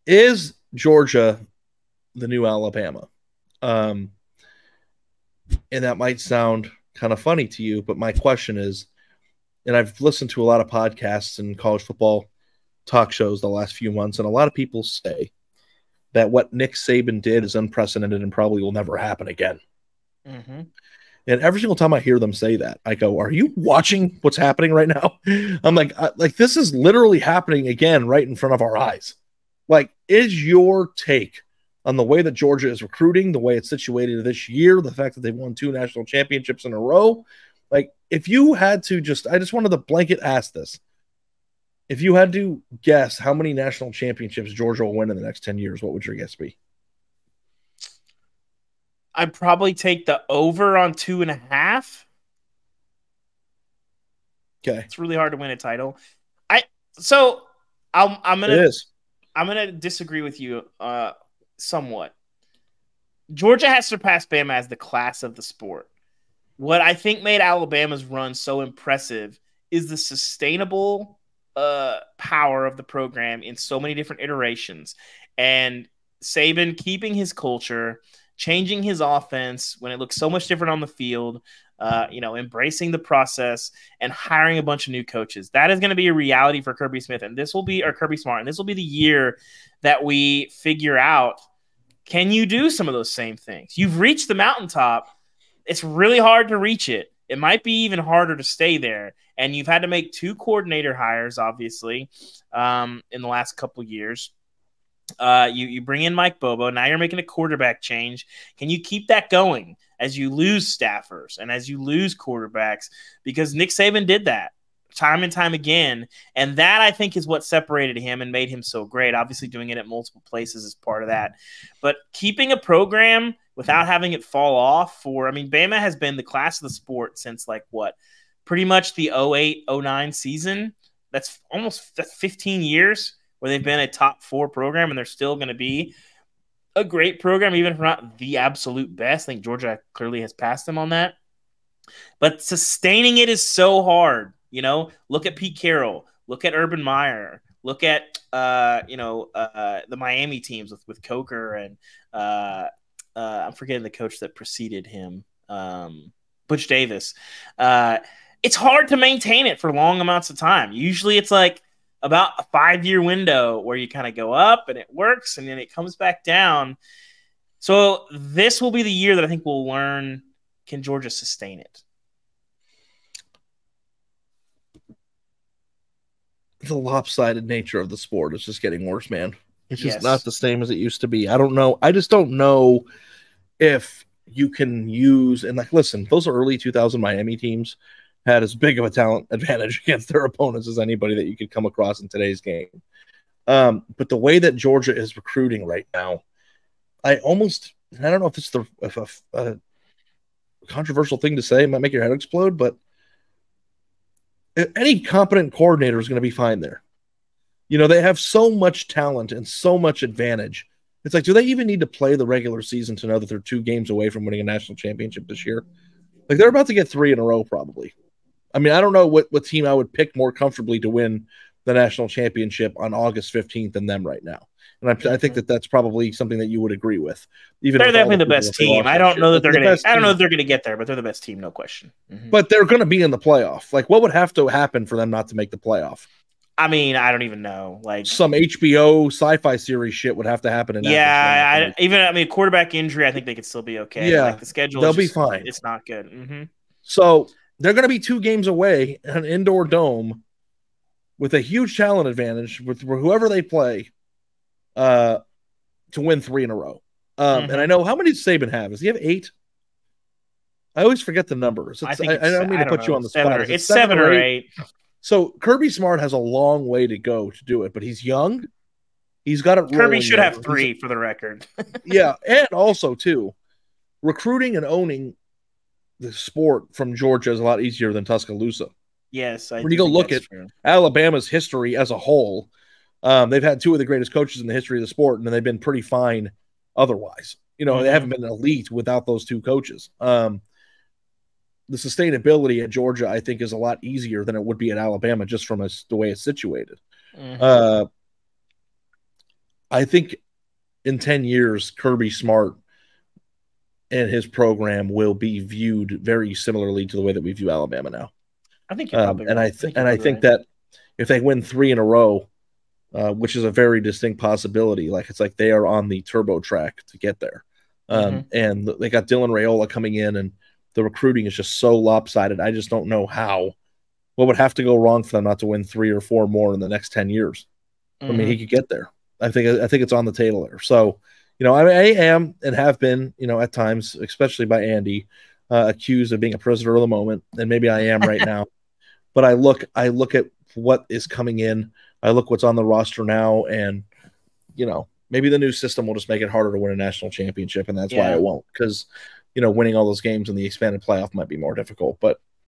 Is Georgia the new Alabama? And that might sound kind of funny to you, but my question is, and I've listened to a lot of podcasts and college football talk shows the last few months, and a lot of people say that what Nick Saban did is unprecedented and probably will never happen again. Mm-hmm. And every single time I hear them say that, I go, "Are you watching what's happening right now?" I'm like, this is literally happening again right in front of our eyes. Like, is your take on the way that Georgia is recruiting, the way it's situated this year, the fact that they've won 2 national championships in a row? Like, if you had to I just wanted to blanket ask this. If you had to guess how many national championships Georgia will win in the next 10 years, what would your guess be? I'd probably take the over on 2.5. Okay. It's really hard to win a title. I'm gonna disagree with you somewhat. Georgia has surpassed Bama as the class of the sport. What I think made Alabama's run so impressive is the sustainable power of the program in so many different iterations, and Saban keeping his culture, changing his offense when it looks so much different on the field, embracing the process and hiring a bunch of new coaches. That is going to be a reality for Kirby Smart, and this will be the year that we figure out, can you do some of those same things? You've reached the mountaintop. It's really hard to reach it. It might be even harder to stay there. And you've had to make 2 coordinator hires, obviously, in the last couple of years. You bring in Mike Bobo. Now you're making a quarterback change. Can you keep that going as you lose staffers and as you lose quarterbacks? Because Nick Saban did that time and time again. And that, I think, is what separated him and made him so great. Obviously, doing it at multiple places is part of that. But keeping a program without having it fall off Bama has been the class of the sport since pretty much the 08-09 season. That's 15 years where they've been a top 4 program, and they're still going to be a great program, even if not the absolute best. I think Georgia clearly has passed them on that. But sustaining it is so hard. Look at Pete Carroll. Look at Urban Meyer. Look at the Miami teams with Coker and I'm forgetting the coach that preceded him, Butch Davis. It's hard to maintain it for long amounts of time. Usually it's like about a 5-year window where you kind of go up and it works and then it comes back down. So this will be the year that I think we'll learn, can Georgia sustain it? The lopsided nature of the sport is just getting worse, man. It's just not the same as it used to be. I don't know. I just don't know if you can use, and listen, those early 2000 Miami teams had as big of a talent advantage against their opponents as anybody that you could come across in today's game. But the way that Georgia is recruiting right now, I don't know if it's a controversial thing to say, it might make your head explode, but any competent coordinator is going to be fine there. They have so much talent and so much advantage. It's like, do they even need to play the regular season to know that they're 2 games away from winning a national championship this year? They're about to get 3 in a row, probably. I don't know what team I would pick more comfortably to win the national championship on August 15th than them right now. And I think that that's probably something that you would agree with. They're definitely the best team. I don't know that they're going to get there, but they're the best team, no question. Mm-hmm. But they're going to be in the playoff. What would have to happen for them not to make the playoff? I don't even know. Some HBO sci-fi series shit would have to happen. Quarterback injury, I think they could still be okay. Yeah, the schedule, they'll be fine. It's not good. Mm-hmm. So they're going to be 2 games away in an indoor dome with a huge talent advantage with whoever they play to win 3 in a row. And I know, how many does Saban have? Does he have 8? I always forget the numbers. I don't mean to put you on the spot. It's 7 or 8. So Kirby Smart has a long way to go to do it, but he's young. He's got it. Kirby should have 3 for the record. Yeah, and also too, recruiting and owning the sport from Georgia is a lot easier than Tuscaloosa. Yes, when you go look at Alabama's history as a whole, they've had 2 of the greatest coaches in the history of the sport, and they've been pretty fine otherwise. They haven't been elite without those 2 coaches. The sustainability at Georgia, I think, is a lot easier than it would be at Alabama, just from the way it's situated. Mm-hmm. I think in 10 years, Kirby Smart and his program will be viewed very similarly to the way that we view Alabama now. I think you're probably and right. I think that if they win 3 in a row, which is a very distinct possibility, like it's like they are on the turbo track to get there. And they got Dylan Raiola coming in, and the recruiting is just so lopsided. I just don't know what would have to go wrong for them not to win 3 or 4 more in the next 10 years. I mean, he could get there. I think it's on the table there. So, I am and have been, at times, especially by Andy, accused of being a prisoner of the moment, and maybe I am right now. But I look at what is coming in. I look what's on the roster now, and maybe the new system will just make it harder to win a national championship, and that's why it won't. Because winning all those games in the expanded playoff might be more difficult. But